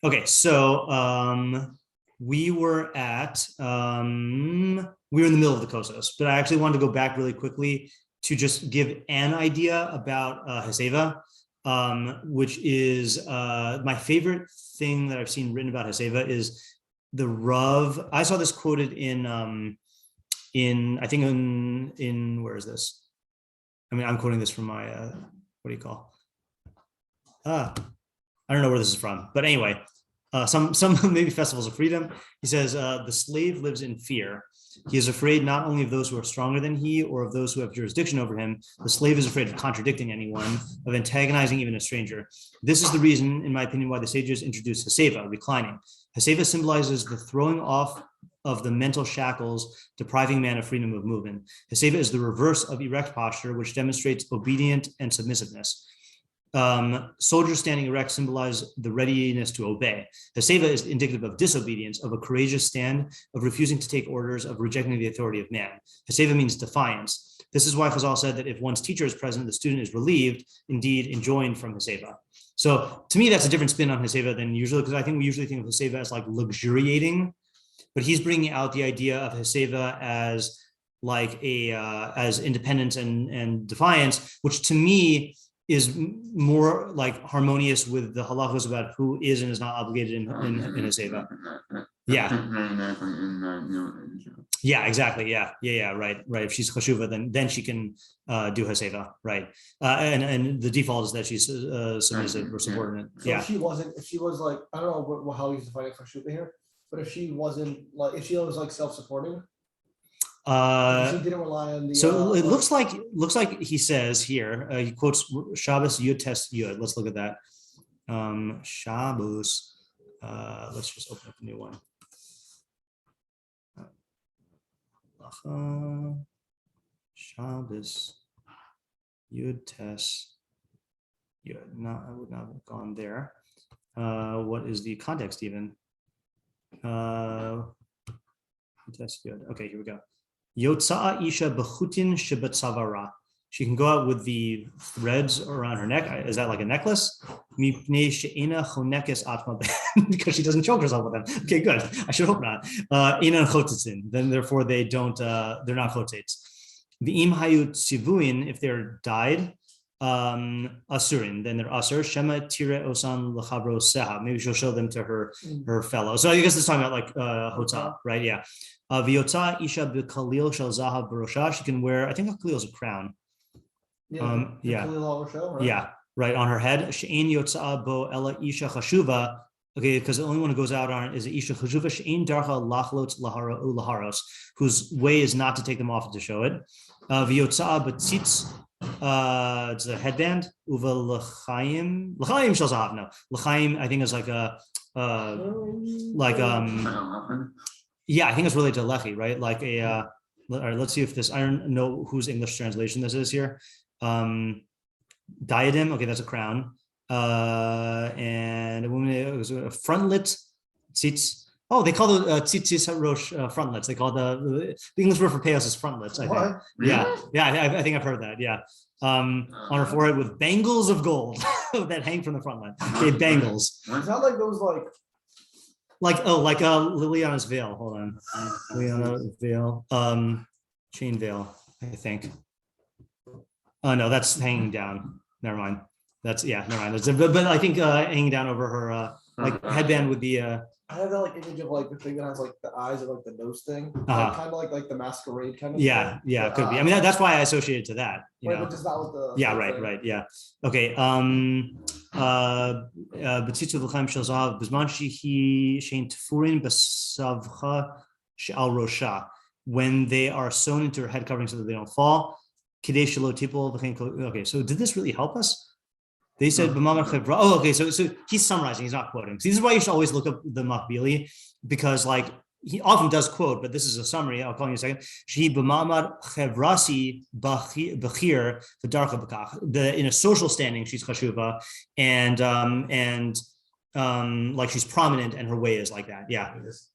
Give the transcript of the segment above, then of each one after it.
Okay, so we were in the middle of the Kosos, but I actually wanted to go back really quickly to just give an idea about haseivah, which is my favorite thing that I've seen written about haseivah is the Rav. I saw this quoted in where is this? I mean, I'm quoting this from my what do you call? I don't know where this is from, but anyway, some maybe festivals of freedom. He says the slave lives in fear. He is afraid not only of those who are stronger than he or of those who have jurisdiction over him. The slave is afraid of contradicting anyone, of antagonizing even a stranger. This is the reason, in my opinion, why the sages introduced haseivah, reclining. Haseivah symbolizes the throwing off of the mental shackles depriving man of freedom of movement. Haseivah is the reverse of erect posture, which demonstrates obedience and submissiveness. Soldiers standing erect symbolize the readiness to obey. Haseivah is indicative of disobedience, of a courageous stand, of refusing to take orders, of rejecting the authority of man. Haseivah means defiance. This is why Chazal said that if one's teacher is present, the student is relieved, indeed enjoined from haseivah. So to me, that's a different spin on haseivah than usually, because I think we usually think of haseivah as like luxuriating, but he's bringing out the idea of haseivah as like as independence and defiance, which to me is more like harmonious with the halachos about who is and is not obligated in haseivah. Yeah. Yeah, exactly. Yeah. Right. If she's chashuvah, then she can do haseivah. Right. And the default is that she's submissive or subordinate. So if she was like, I don't know how he's defining chashuvah here, but if she wasn't like, if she was like self-supporting, she didn't rely on the. So it looks like he says here. He quotes Shabbos Yud Tes Yud. Let's look at that. Shabbos. Let's just open up a new one. Shabbos Yud Tes Yud. No, I would not have gone there. What is the context even? Yud Tes Yud. Okay, here we go. Yotza'a isha bechutin shebetzavara. She can go out with the threads around her neck. Is that like a necklace? Mipnei she'ena chonekes atma, because she doesn't choke herself with them. Okay, good. I should hope not. Enan chotetzin. Then therefore they don't. They're not chotetz. V'im hayut sivuin, if they're dyed, asurin, then they're asur. Shema tire osan lechabro seha. Maybe she'll show them to her fellow. So I guess it's talking about like hotza, right? Yeah. V'yotza isha b'kalil shel zahav b'rosha. She can wear, I think a kalil is a crown. Right? Yeah, right on her head. She'ein yotza bo ela isha chashuva. Okay, because the only one who goes out on is a isha chashuva. She'ein darcha lachlot laharos, whose way is not to take them off to show it. V'yotza b'tzitz. It's a headband. Uva l'chaim shel zahav. No, l'chaim I think is like a yeah, I think it's related to lechi, right? Like a, all right, let's see if this, I don't know whose English translation this is here. Diadem, okay, that's a crown. And a woman, it was a frontlet, tzitz. Oh, they call the tzitzis rosh frontlets. They call the English word for payos is frontlets, I think. What? Yeah, I think I've heard that, yeah. On her forehead with bangles of gold that hang from the frontlet. Okay, bangles. It's not like those like Liliana's veil. Hold on, Liliana's veil, chain veil, I think. Oh no, that's hanging down. Never mind. That's never mind. But I think hanging down over her like headband with the. I have that like image of like the thing that has like the eyes of like the nose thing, like, kind of like the masquerade kind of. Yeah, thing. Yeah, could be. I mean, that's why I associate it to that. You know, but just not with the. Yeah, right. Yeah. Okay. B'tzitzu v'chaim shel zahav b'zman shein tefurin b'savcha she'al rosha, when they are sewn into her head covering so that they don't fall. Kidei shelo tipol v'chein. Okay, so did this really help us? They said, oh, okay, so he's summarizing, he's not quoting. See, this is why you should always look up the Makbili, because like he often does quote, but this is a summary. I'll call you in a second. She b'mamad chevrasi b'chir v'darcha b'kach. In a social standing, she's chashuva, and like she's prominent, and her way is like that. Yeah. This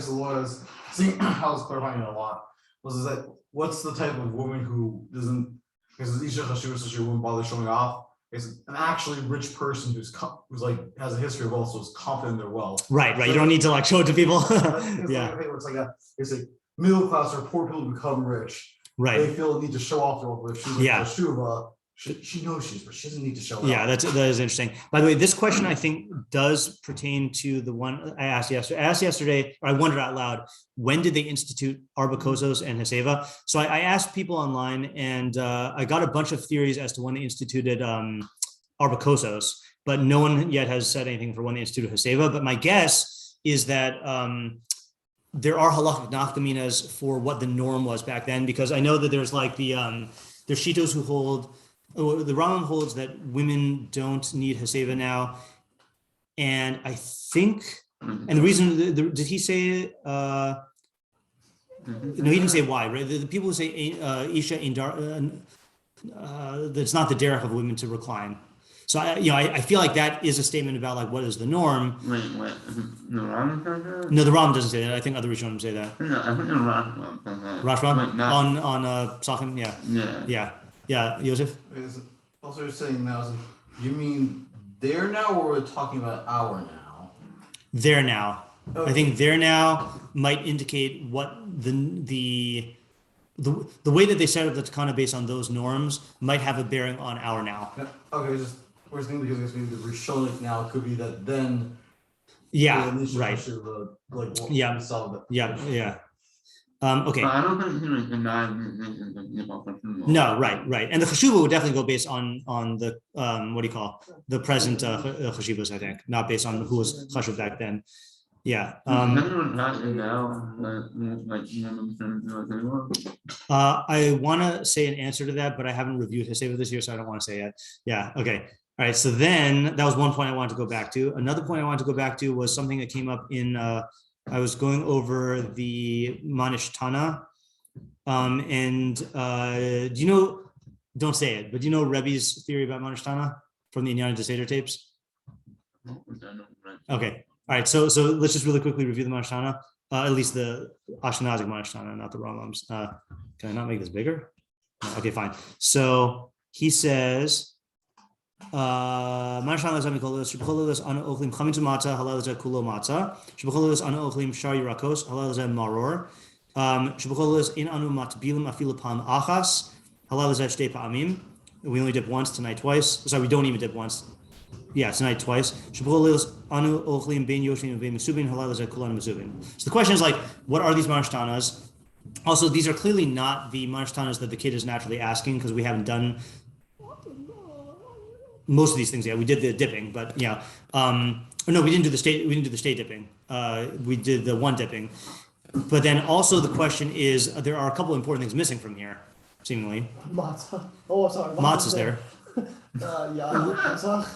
was, see, I was clarifying it a lot. Was that what's the type of woman who doesn't, because Isha chashuva, so she wouldn't bother showing off. is an actually rich person who's like has a history of wealth, so is confident in their wealth. Right. You don't need to like show it to people. It's like middle class or poor people become rich. Right. They feel the need to show off their wealth. If she's like Machshavah, she knows she's rich. She doesn't need to show it. Yeah, that is interesting. By the way, this question I think does pertain to the one I asked yesterday. I wondered out loud, when did they institute arbakosos and haseivah? So I asked people online, and I got a bunch of theories as to when they instituted arbakosos, but no one yet has said anything for when they instituted haseivah. But my guess is that there are halachic nafkaminas for what the norm was back then, because I know that there's like there's shitos who hold. The Rambam holds that women don't need haseivah now, and I think, and the reason, did he say? No, he didn't say why. Right, the people who say isha indar, that's not the derech of women to recline. So I feel like that is a statement about like what is the norm. Wait, the Rambam says that? No, the Rambam doesn't say that. I think other Rishonim say that. No, I think the Rambam says that. Rashbam on Psachim, yeah, Yosef. Also, you're saying now, you mean there now, or we're talking about our now? There now. Okay. I think there now might indicate what the way that they set up the takana based on those norms might have a bearing on our now. Yeah, okay, we're thinking because it's maybe the Rishonik now could be that then. Yeah, right. Yeah. Okay. But I don't think he was denying No, right. And the cheshuvah would definitely go based on the the present cheshuvahs, I think, not based on who was cheshuv back then. Yeah. I want to say an answer to that, but I haven't reviewed haseivah this year, so I don't want to say it. Yeah. Okay. All right. So then that was one point I wanted to go back to. Another point I wanted to go back to was something that came up in. I was going over the Mah Nishtanah, and do you know? Don't say it, but do you know Rebbe's theory about Mah Nishtanah from the Inyan Seder tapes? Okay, all right. So let's just really quickly review the Mah Nishtanah, at least the Ashkenazic Mah Nishtanah, not the Rambam's. Can I not make this bigger? No, okay, fine. So he says. Marshal Zamikolos, Shibcholos on Ochlim Chametz Matzah, Halalaza Kulo Matzah, Shibcholos on Ochlim Shar Yirakos, Halalaza Maror, Shibcholos in Anu Matbilim Afilapam Achas, Halalaza Shtei Pa'amim. We only dip once, tonight twice. Sorry, we don't even dip once. Yeah, tonight twice. Shibcholos Anu Ochlim Ben Yoshvin and Ben Mesubin, Halalaza Kulan Mesubin. So the question is like, what are these Mah Nishtanahs? Also, these are clearly not the Mah Nishtanahs that the kid is naturally asking, because we haven't done most of these things. Yeah, we did the dipping, but we didn't do the state dipping. We did the one dipping, but then also the question is, there are a couple important things missing from here, seemingly. Matzah. Oh, sorry. Matzah's there. Pesach.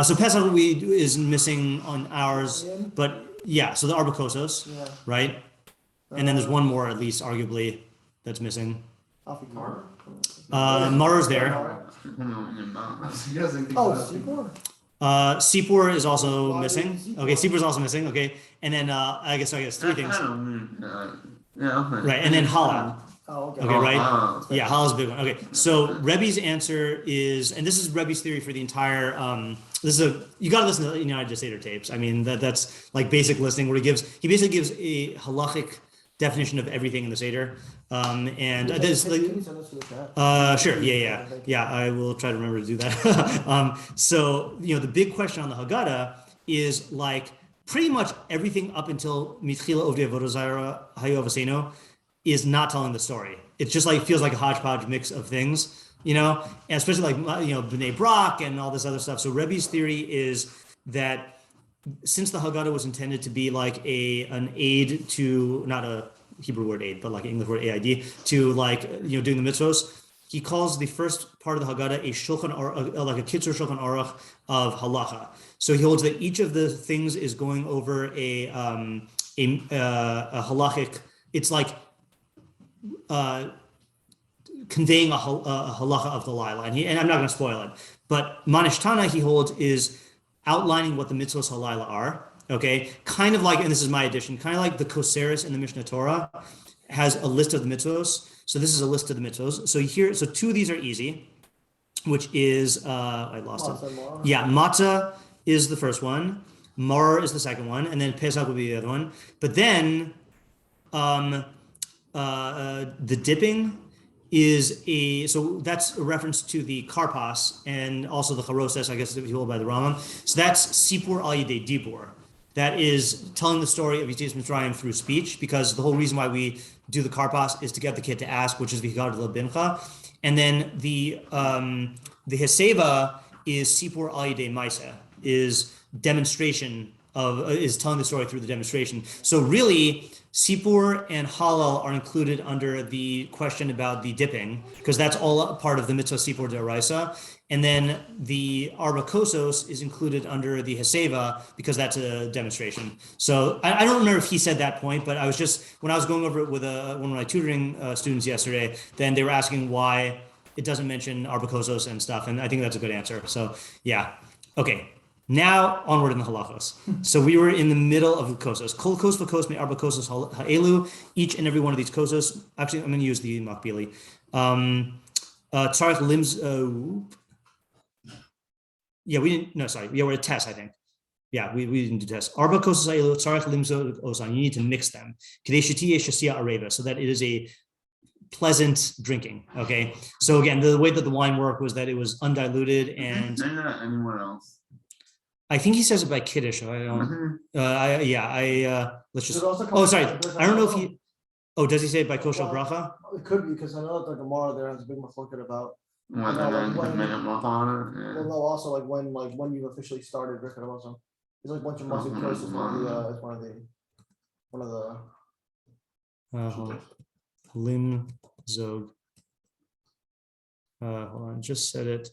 So Pesach is missing on ours, but yeah. So the arbakosos, right? And then there's one more, at least arguably, that's missing. Maror's there. Sipur is also missing. Okay, Sipur is also missing. Okay, and then I guess three things. Right, and then Hala. Oh, okay. Okay, right? Yeah, Hala's a big one. Okay, so Rebbe's answer is, and this is Rebbe's theory for the entire. You got to listen to the United Seder tapes. I mean, that's like basic listening, where he basically gives a halachic definition of everything in the Seder. And there's like, sure, yeah, I will try to remember to do that. So the big question on the Haggadah is like pretty much everything up until Mitchila Ovdei Avodah Zarah Hayu Avoseno is not telling the story. It just like feels like a hodgepodge mix of things, and especially like Bnei Brak and all this other stuff. So Rebbe's theory is that since the Haggadah was intended to be like an aid to, not a Hebrew word aid, but like an English word aid, to like doing the mitzvos, he calls the first part of the Haggadah a shulchan aruch, like a kitzur shulchan aruch of halacha. So he holds that each of the things is going over a halachic. It's like conveying a halacha of the Laila, and I'm not going to spoil it, but Mah Nishtanah, he holds, is outlining what the mitzvos halayla are. Okay, kind of like, and this is my addition, kind of like the Koseris in the Mishnah Torah has a list of the mitzvos. So this is a list of the mitzvos. So two of these are easy. which is I lost it. Matzah, mar. Yeah, matzah is the first one, mar is the second one, and then Pesach will be the other one. But then the dipping is so that's a reference to the karpas and also the charoses, I guess, if you hold by the Rambam. So that's sipur al yedei dibur. That is telling the story of Yetzias Mitzrayim through speech, because the whole reason why we do the karpas is to get the kid to ask, which is v'haggadah lebincha. And then the haseivah is sipur al yedei ma'aseh, is demonstration of, is telling the story through the demonstration. So really, sipur and halal are included under the question about the dipping, because that's all a part of the mitzvah sipur d'oraisa. And then the arba kosos is included under the haseivah, because that's a demonstration. So I don't remember if he said that point, but I was just, when I was going over it with one of my tutoring students yesterday, then they were asking why it doesn't mention arba kosos and stuff. And I think that's a good answer. So yeah. Okay. Now onward in the halachos. So we were in the middle of the kosos. Kol kos v'kos me arba kosos ha'elu. Each and every one of these kosos. Actually, I'm going to use the makbili. Tzarech limbs. Yeah, we didn't. No, sorry. Yeah, we're at test, I think. Yeah, we didn't do test. Arba kosos ha'elu. Tzarech limbs osan. You need to mix them. Kedei shetiye shasia areva, so that it is a pleasant drinking. Okay. So again, the way that the wine worked was that it was undiluted and. Not anywhere else. I think he says it by Kiddush. I don't. Let's just. Oh, sorry. I don't know if he. Oh, does he say it by kosher bracha? It could be, because I know that the Gemara there has a big machloket about. When make a bracha on it. Yeah. Well, no, also when you officially started Birkat Hamazon. There's like a bunch of Muslim choices. Is one of the. Lim zog. Hold on. Just said it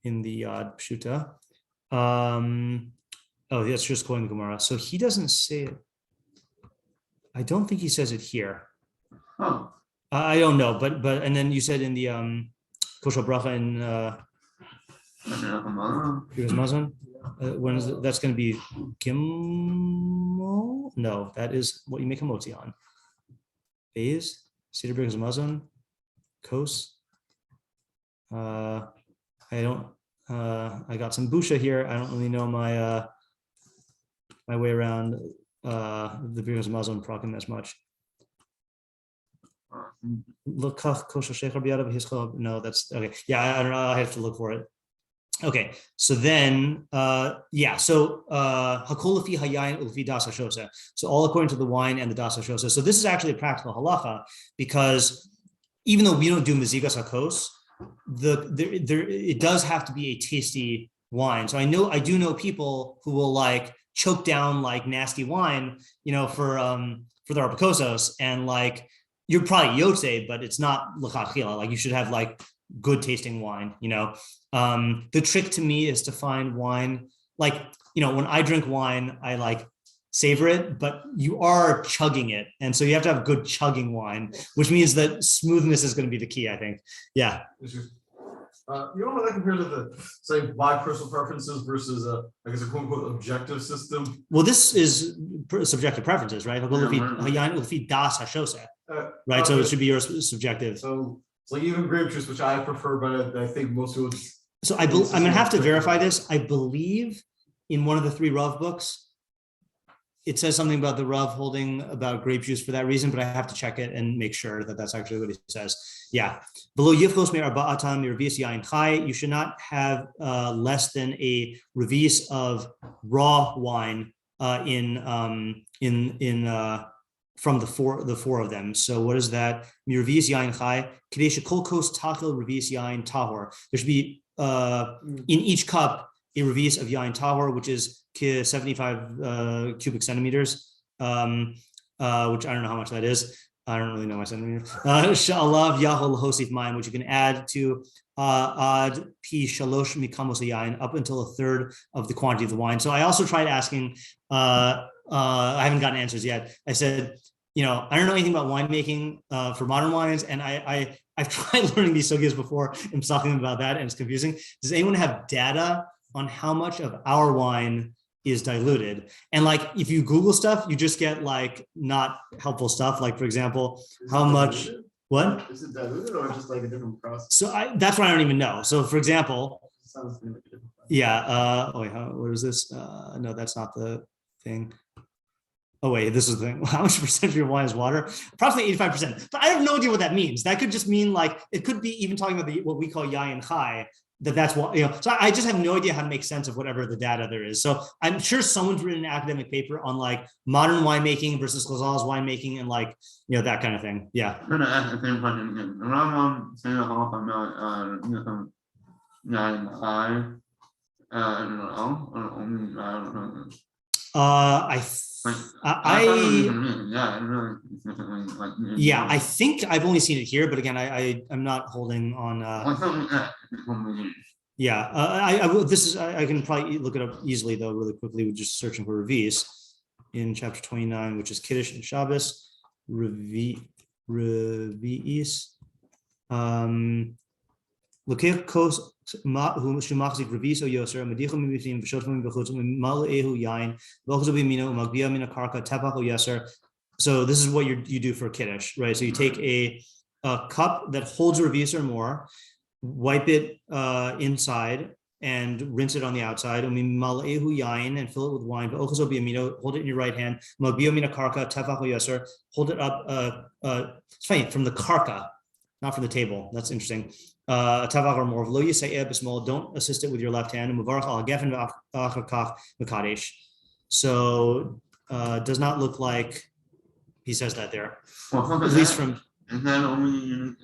in the pshuta. Oh, that's just quoting the Gemara. So he doesn't say it. I don't think he says it here. Oh. I don't know, but and then you said in the kosher bracha in Hilchos Mazon. When is it? That's going to be Gimel? No, that is what you make a motzi on. Beis, Seder Hilchos Mazon, Kos. I don't. I got some busha here. I don't really know my my way around the Hilchos Mazon prokim as much. No, that's okay. Yeah, I don't know. I have to look for it. Okay, so then, yeah, so hakol lefi hayayin ulefi das hashoseh. So all according to the wine and the das hashoseh. So this is actually a practical halacha, because even though we don't do mezigas hakos, it does have to be a tasty wine. So I do know people who will like choke down like nasty wine, for the arbakosos, and like you're probably yotze, but it's not l'chachila. Like you should have like good tasting wine. The trick to me is to find wine like when I drink wine, I like savor it, but you are chugging it, and so you have to have good chugging wine, which means that smoothness is going to be the key, I think. Yeah. You know what that compares to say my personal preferences versus I guess a quote unquote objective system? Well, this is subjective preferences, right? Right. So it should be your subjective. So it's like even grape juice, which I prefer, but I think most people. So I'm going to have to verify this. I believe in one of the 3 Rav books, it says something about the Rav holding about grape juice for that reason, but I have to check it and make sure that that's actually what he says. Yeah. Below Yifchos me arba'atam revius yain chai. You should not have less than a revius of raw wine from the four of them. So what is that? Revius yain chai. Kadesh kol kos tachil revius yain tahor. There should be in each cup a revius of yain tahor, which is 75 cubic centimeters, which I don't know how much that is. I don't really know my centimeters. Sha'alav yahol hosif mayim, which you can add to ad pi shalosh mikamos yain, up until 1/3 of the quantity of the wine. So I also tried asking. I haven't gotten answers yet. I said, I don't know anything about winemaking for modern wines, and I've tried learning these sugyas before and talking about that, and it's confusing. Does anyone have data on how much of our wine is diluted? And like, if you Google stuff, you just get like not helpful stuff. Like, for example, how much What? Is it diluted or just like a different process? So that's what I don't even know. So for example, It sounds to me like a different process. yeah. Oh wait, where is this? No, that's not the thing. Oh wait, this is the thing. How much percentage of your wine is water? Approximately 85%. But I have no idea what that means. That could just mean like it could be even talking about what we call yayin chai. That's what So I just have no idea how to make sense of whatever the data there is. So I'm sure someone's written an academic paper on like modern winemaking versus Chazal's winemaking and like that kind of thing. Yeah. I'm gonna ask the same question again. The Rambam saying the halacha about I think I've only seen it here, but again, I'm not holding on. I can probably look it up easily though, really quickly with just searching for Revis in chapter 29, which is Kiddush and Shabbos. Revis. Lokech kos who machzik revis o yoser medichum mimifim v'shotim v'chutz u'malehu yain v'ochzu b'mino u'magbia min karka tepach o yoser. So this is what you do for Kiddush, right? So you take a cup that holds revis or more, wipe it inside and rinse it on the outside. U'malehu yain and fill it with wine. V'ochzu b'mino, hold it in your right hand. Magbia min karka tepach o yoser, hold it up. It's funny, from the karka, not from the table. That's interesting. Tavach or more. Don't assist it with your left hand. So does not look like he says that there. At least from. Is that only in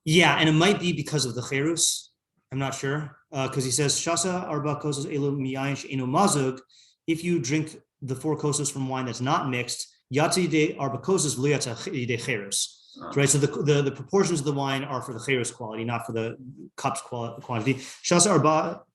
yeah, and it might be because of the cherus. I'm not sure because he says shasa arba kosas elu miyayin she'enu mazug. If you drink the 4 kosas from wine that's not mixed, yatsi de arba kosas v'lo yatsa de cherus. Right, so the proportions of the wine are for the cherus quality, not for the cups quantity. Shasa arba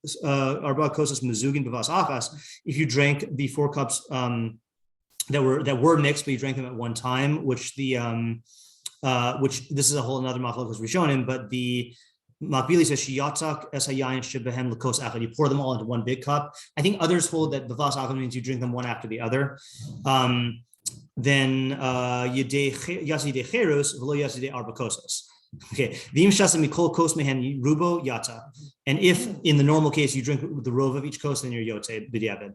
kosas mezugin b'vas achas. If you drank the 4 cups that were mixed, but you drank them at one time, which which this is a whole another machlokos rishonim, but the Makbili says shiyatzak es hayayin shebehen lekos achad. You pour them all into one big cup. I think others hold that b'vas achad means you drink them one after the other. Then yaside cherus v'lo yaside arba kosas. Okay, v'im shasa mikol kos mehen rubo yata. And if in the normal case you drink the rov of each kos, then you're yotze b'diavad.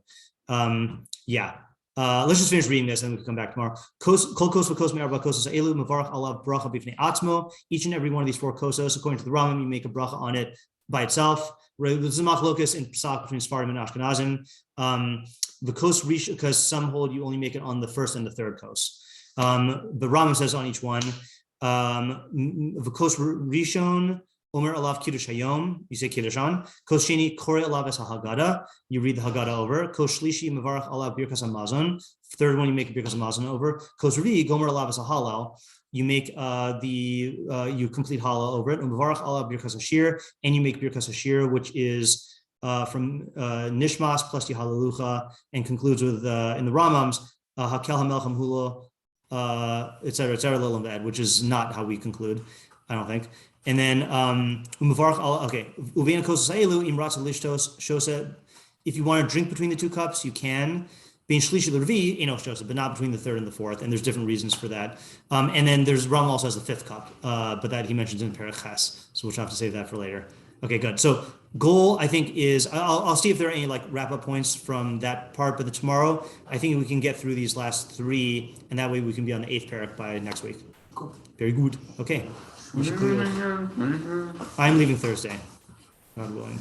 Let's just finish reading this and we can come back tomorrow. Kol kos v'kos me arba kosas elu mevarach alav bracha b'fnei atzmo. Each and every one of these 4 kosas, according to the Rambam, you make a bracha on it by itself. This is a machlokas in Pesach between Sfardim and Ashkenazim. The kos rish, because some hold you only make it on the first and the third kos. The Rambam says on each one, the kos rishon omer alav kiddush hayom, you say kiddush on. Kos sheni kore alav es Haggadah, you read the Haggadah over. Kos shlishi mevarach alav birkas hamazon. Third one you make a birkas hamazon over. Kos revi gomer alav es halal. You make you complete halal over it. Mevarach alav birkas hashir, and you make birkas hashir, which is from Nishmas plus Halalucha, and concludes with in the Ramams Hakel Hamelcham Hulo, etc. Lilam, which is not how we conclude, I don't think. And then Uvena Kosas Elu Imratza Lishtos Shosa. If you want to drink between the 2 cups, you can. Being Shlishi L'Revi, Shosa, but not between the 3rd and the 4th, and there's different reasons for that. And then there's Ram also has the 5th cup, but that he mentions in perek ches, so we'll have to save that for later. Okay, good. So goal, I think, is I'll see if there are any like wrap-up points from that part, but tomorrow I think we can get through these last 3, and that way we can be on the 8th perek by next week. Cool. Very good. Okay. I'm leaving Thursday, God willing.